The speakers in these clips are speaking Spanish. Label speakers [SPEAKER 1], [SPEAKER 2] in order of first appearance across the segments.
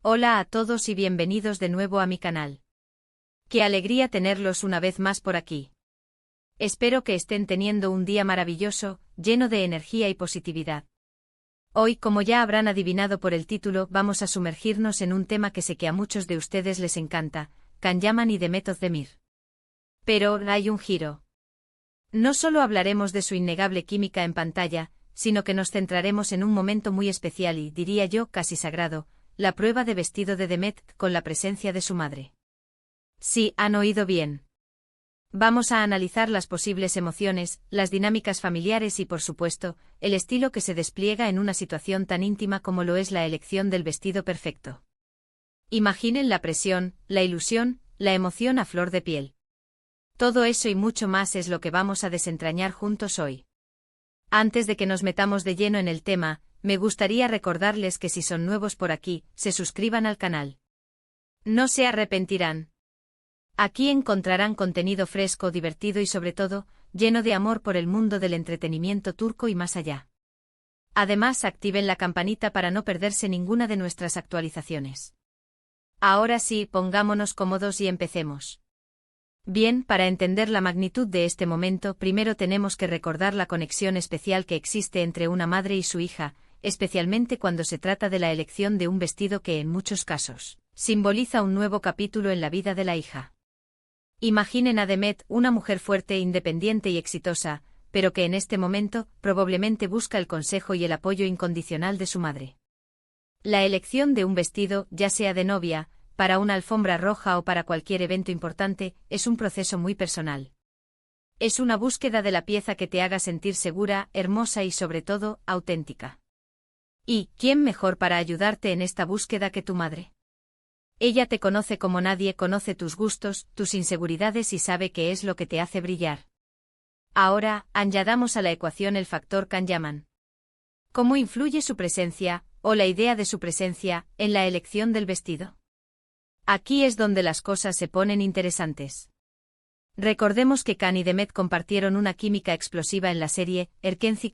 [SPEAKER 1] Hola a todos y bienvenidos de nuevo a mi canal. Qué alegría tenerlos una vez más por aquí. Espero que estén teniendo un día maravilloso, lleno de energía y positividad. Hoy, como ya habrán adivinado por el título, vamos a sumergirnos en un tema que sé que a muchos de ustedes les encanta, Can Yaman y Demet Özdemir. Pero hay un giro. No solo hablaremos de su innegable química en pantalla, sino que nos centraremos en un momento muy especial y, diría yo, casi sagrado, la prueba de vestido de Demet con la presencia de su madre. Sí, han oído bien. Vamos a analizar las posibles emociones, las dinámicas familiares y, por supuesto, el estilo que se despliega en una situación tan íntima como lo es la elección del vestido perfecto. Imaginen la presión, la ilusión, la emoción a flor de piel. Todo eso y mucho más es lo que vamos a desentrañar juntos hoy. Antes de que nos metamos de lleno en el tema, me gustaría recordarles que si son nuevos por aquí, se suscriban al canal. No se arrepentirán. Aquí encontrarán contenido fresco, divertido y sobre todo, lleno de amor por el mundo del entretenimiento turco y más allá. Además, activen la campanita para no perderse ninguna de nuestras actualizaciones. Ahora sí, pongámonos cómodos y empecemos. Bien, para entender la magnitud de este momento, primero tenemos que recordar la conexión especial que existe entre una madre y su hija, especialmente cuando se trata de la elección de un vestido que en muchos casos simboliza un nuevo capítulo en la vida de la hija. Imaginen a Demet, una mujer fuerte, independiente y exitosa, pero que en este momento probablemente busca el consejo y el apoyo incondicional de su madre. La elección de un vestido, ya sea de novia, para una alfombra roja o para cualquier evento importante, es un proceso muy personal. Es una búsqueda de la pieza que te haga sentir segura, hermosa y sobre todo, auténtica. ¿Y quién mejor para ayudarte en esta búsqueda que tu madre? Ella te conoce como nadie, conoce tus gustos, tus inseguridades y sabe qué es lo que te hace brillar. Ahora, añadamos a la ecuación el factor Can Yaman. ¿Cómo influye su presencia, o la idea de su presencia, en la elección del vestido? Aquí es donde las cosas se ponen interesantes. Recordemos que Can y Demet compartieron una química explosiva en la serie, Erkenci,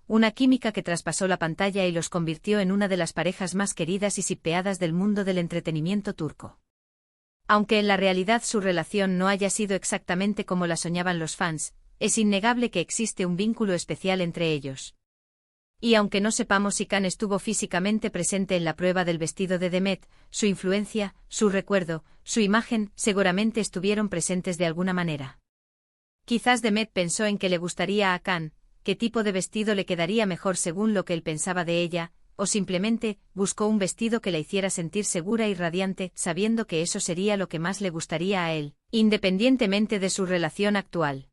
[SPEAKER 1] una química que traspasó la pantalla y los convirtió en una de las parejas más queridas y shippeadas del mundo del entretenimiento turco. Aunque en la realidad su relación no haya sido exactamente como la soñaban los fans, es innegable que existe un vínculo especial entre ellos. Y aunque no sepamos si Can estuvo físicamente presente en la prueba del vestido de Demet, su influencia, su recuerdo, su imagen, seguramente estuvieron presentes de alguna manera. Quizás Demet pensó en que le gustaría a Can, qué tipo de vestido le quedaría mejor según lo que él pensaba de ella, o simplemente, buscó un vestido que la hiciera sentir segura y radiante, sabiendo que eso sería lo que más le gustaría a él, independientemente de su relación actual.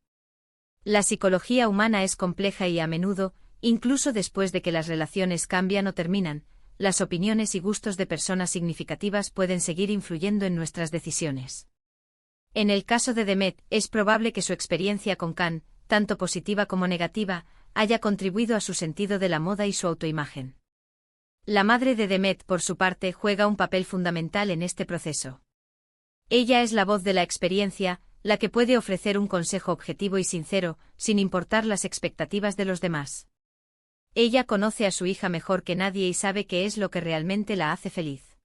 [SPEAKER 1] La psicología humana es compleja y a menudo, incluso después de que las relaciones cambian o terminan, las opiniones y gustos de personas significativas pueden seguir influyendo en nuestras decisiones. En el caso de Demet, es probable que su experiencia con Can, tanto positiva como negativa, haya contribuido a su sentido de la moda y su autoimagen. La madre de Demet, por su parte, juega un papel fundamental en este proceso. Ella es la voz de la experiencia, la que puede ofrecer un consejo objetivo y sincero, sin importar las expectativas de los demás. Ella conoce a su hija mejor que nadie y sabe qué es lo que realmente la hace feliz.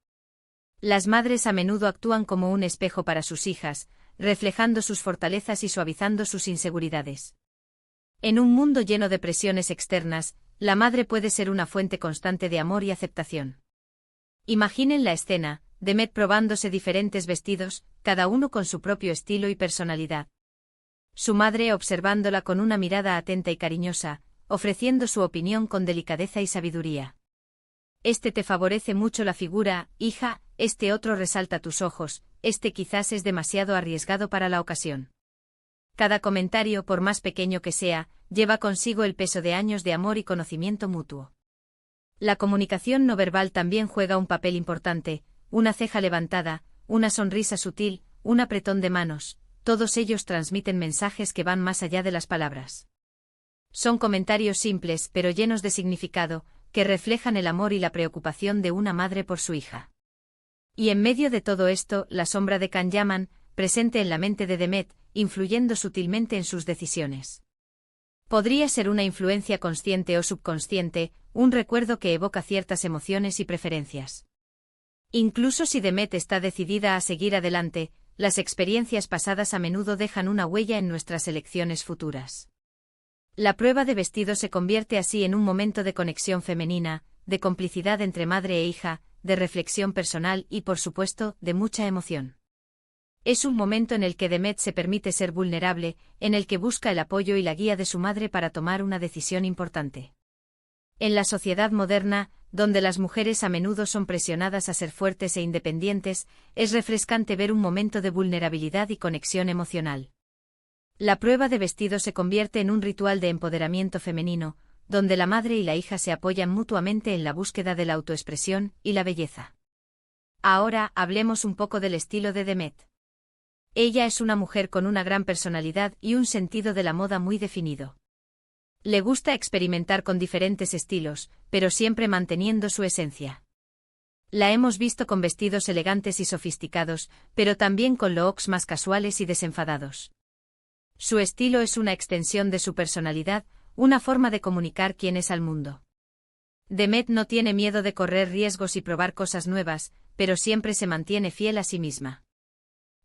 [SPEAKER 1] Las madres a menudo actúan como un espejo para sus hijas, reflejando sus fortalezas y suavizando sus inseguridades. En un mundo lleno de presiones externas, la madre puede ser una fuente constante de amor y aceptación. Imaginen la escena, Demet probándose diferentes vestidos, cada uno con su propio estilo y personalidad. Su madre observándola con una mirada atenta y cariñosa, ofreciendo su opinión con delicadeza y sabiduría. Este te favorece mucho la figura, hija, este otro resalta tus ojos, este quizás es demasiado arriesgado para la ocasión. Cada comentario, por más pequeño que sea, lleva consigo el peso de años de amor y conocimiento mutuo. La comunicación no verbal también juega un papel importante, una ceja levantada, una sonrisa sutil, un apretón de manos, todos ellos transmiten mensajes que van más allá de las palabras. Son comentarios simples pero llenos de significado, que reflejan el amor y la preocupación de una madre por su hija. Y en medio de todo esto, la sombra de Can Yaman, presente en la mente de Demet, influyendo sutilmente en sus decisiones. Podría ser una influencia consciente o subconsciente, un recuerdo que evoca ciertas emociones y preferencias. Incluso si Demet está decidida a seguir adelante, las experiencias pasadas a menudo dejan una huella en nuestras elecciones futuras. La prueba de vestido se convierte así en un momento de conexión femenina, de complicidad entre madre e hija, de reflexión personal y, por supuesto, de mucha emoción. Es un momento en el que Demet se permite ser vulnerable, en el que busca el apoyo y la guía de su madre para tomar una decisión importante. En la sociedad moderna, donde las mujeres a menudo son presionadas a ser fuertes e independientes, es refrescante ver un momento de vulnerabilidad y conexión emocional. La prueba de vestido se convierte en un ritual de empoderamiento femenino, donde la madre y la hija se apoyan mutuamente en la búsqueda de la autoexpresión y la belleza. Ahora, hablemos un poco del estilo de Demet. Ella es una mujer con una gran personalidad y un sentido de la moda muy definido. Le gusta experimentar con diferentes estilos, pero siempre manteniendo su esencia. La hemos visto con vestidos elegantes y sofisticados, pero también con looks más casuales y desenfadados. Su estilo es una extensión de su personalidad, una forma de comunicar quién es al mundo. Demet no tiene miedo de correr riesgos y probar cosas nuevas, pero siempre se mantiene fiel a sí misma.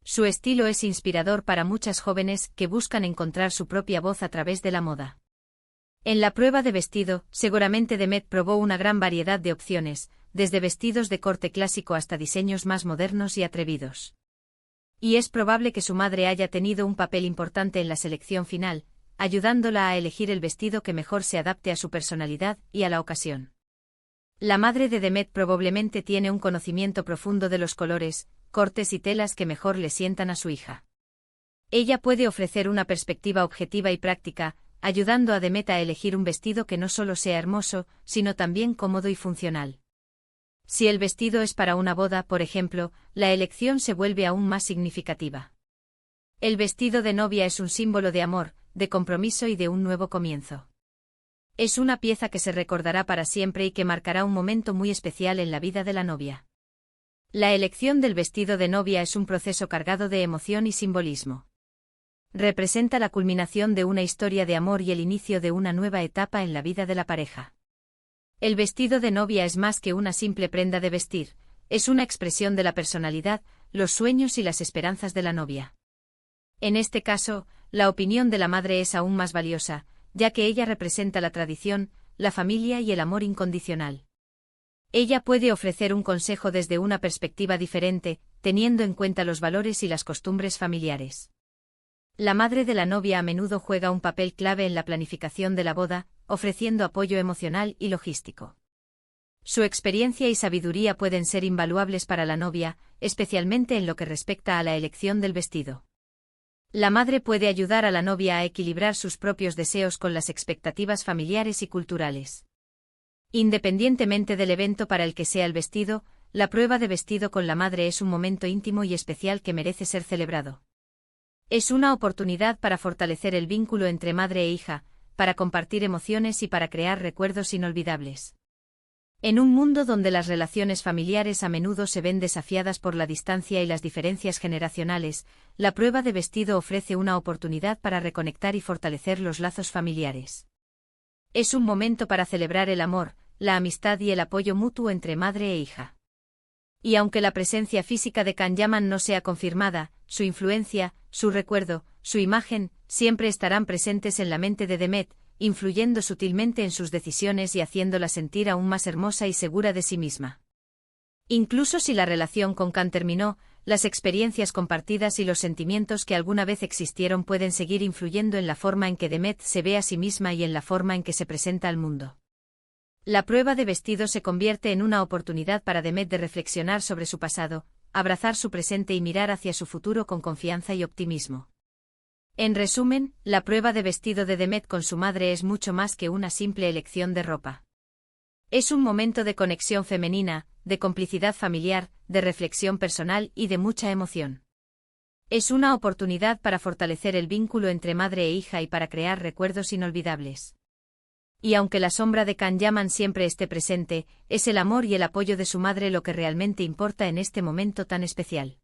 [SPEAKER 1] Su estilo es inspirador para muchas jóvenes que buscan encontrar su propia voz a través de la moda. En la prueba de vestido, seguramente Demet probó una gran variedad de opciones, desde vestidos de corte clásico hasta diseños más modernos y atrevidos. Y es probable que su madre haya tenido un papel importante en la selección final, ayudándola a elegir el vestido que mejor se adapte a su personalidad y a la ocasión. La madre de Demet probablemente tiene un conocimiento profundo de los colores, cortes y telas que mejor le sientan a su hija. Ella puede ofrecer una perspectiva objetiva y práctica, ayudando a Demet a elegir un vestido que no solo sea hermoso, sino también cómodo y funcional. Si el vestido es para una boda, por ejemplo, la elección se vuelve aún más significativa. El vestido de novia es un símbolo de amor, de compromiso y de un nuevo comienzo. Es una pieza que se recordará para siempre y que marcará un momento muy especial en la vida de la novia. La elección del vestido de novia es un proceso cargado de emoción y simbolismo. Representa la culminación de una historia de amor y el inicio de una nueva etapa en la vida de la pareja. El vestido de novia es más que una simple prenda de vestir, es una expresión de la personalidad, los sueños y las esperanzas de la novia. En este caso, la opinión de la madre es aún más valiosa, ya que ella representa la tradición, la familia y el amor incondicional. Ella puede ofrecer un consejo desde una perspectiva diferente, teniendo en cuenta los valores y las costumbres familiares. La madre de la novia a menudo juega un papel clave en la planificación de la boda, ofreciendo apoyo emocional y logístico. Su experiencia y sabiduría pueden ser invaluables para la novia, especialmente en lo que respecta a la elección del vestido. La madre puede ayudar a la novia a equilibrar sus propios deseos con las expectativas familiares y culturales. Independientemente del evento para el que sea el vestido, la prueba de vestido con la madre es un momento íntimo y especial que merece ser celebrado. Es una oportunidad para fortalecer el vínculo entre madre e hija, para compartir emociones y para crear recuerdos inolvidables. En un mundo donde las relaciones familiares a menudo se ven desafiadas por la distancia y las diferencias generacionales, la prueba de vestido ofrece una oportunidad para reconectar y fortalecer los lazos familiares. Es un momento para celebrar el amor, la amistad y el apoyo mutuo entre madre e hija. Y aunque la presencia física de Kanyaman no sea confirmada, su influencia, su recuerdo, su imagen, siempre estarán presentes en la mente de Demet, influyendo sutilmente en sus decisiones y haciéndola sentir aún más hermosa y segura de sí misma. Incluso si la relación con Kan terminó, las experiencias compartidas y los sentimientos que alguna vez existieron pueden seguir influyendo en la forma en que Demet se ve a sí misma y en la forma en que se presenta al mundo. La prueba de vestido se convierte en una oportunidad para Demet de reflexionar sobre su pasado, abrazar su presente y mirar hacia su futuro con confianza y optimismo. En resumen, la prueba de vestido de Demet con su madre es mucho más que una simple elección de ropa. Es un momento de conexión femenina, de complicidad familiar, de reflexión personal y de mucha emoción. Es una oportunidad para fortalecer el vínculo entre madre e hija y para crear recuerdos inolvidables. Y aunque la sombra de Kanyaman siempre esté presente, es el amor y el apoyo de su madre lo que realmente importa en este momento tan especial.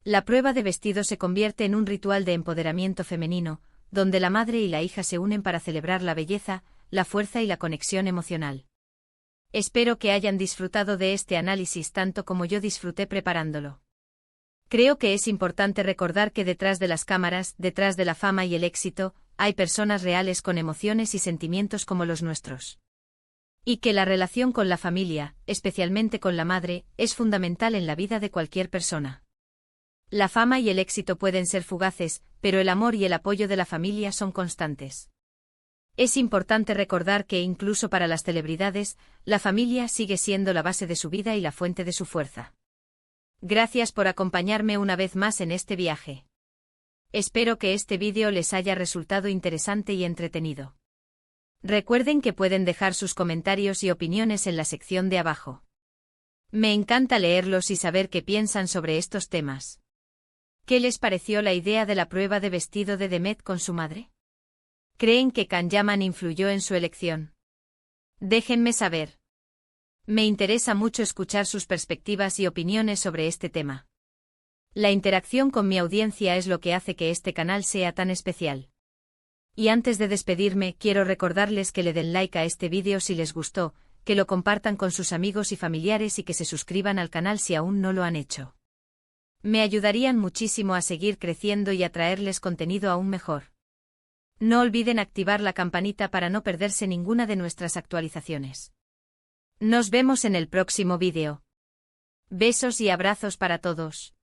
[SPEAKER 1] La prueba de vestido se convierte en un ritual de empoderamiento femenino, donde la madre y la hija se unen para celebrar la belleza, la fuerza y la conexión emocional. Espero que hayan disfrutado de este análisis tanto como yo disfruté preparándolo. Creo que es importante recordar que detrás de las cámaras, detrás de la fama y el éxito, hay personas reales con emociones y sentimientos como los nuestros. Y que la relación con la familia, especialmente con la madre, es fundamental en la vida de cualquier persona. La fama y el éxito pueden ser fugaces, pero el amor y el apoyo de la familia son constantes. Es importante recordar que incluso para las celebridades, la familia sigue siendo la base de su vida y la fuente de su fuerza. Gracias por acompañarme una vez más en este viaje. Espero que este vídeo les haya resultado interesante y entretenido. Recuerden que pueden dejar sus comentarios y opiniones en la sección de abajo. Me encanta leerlos y saber qué piensan sobre estos temas. ¿Qué les pareció la idea de la prueba de vestido de Demet con su madre? ¿Creen que Can Yaman influyó en su elección? Déjenme saber. Me interesa mucho escuchar sus perspectivas y opiniones sobre este tema. La interacción con mi audiencia es lo que hace que este canal sea tan especial. Y antes de despedirme, quiero recordarles que le den like a este vídeo si les gustó, que lo compartan con sus amigos y familiares y que se suscriban al canal si aún no lo han hecho. Me ayudarían muchísimo a seguir creciendo y a traerles contenido aún mejor. No olviden activar la campanita para no perderse ninguna de nuestras actualizaciones. Nos vemos en el próximo vídeo. Besos y abrazos para todos.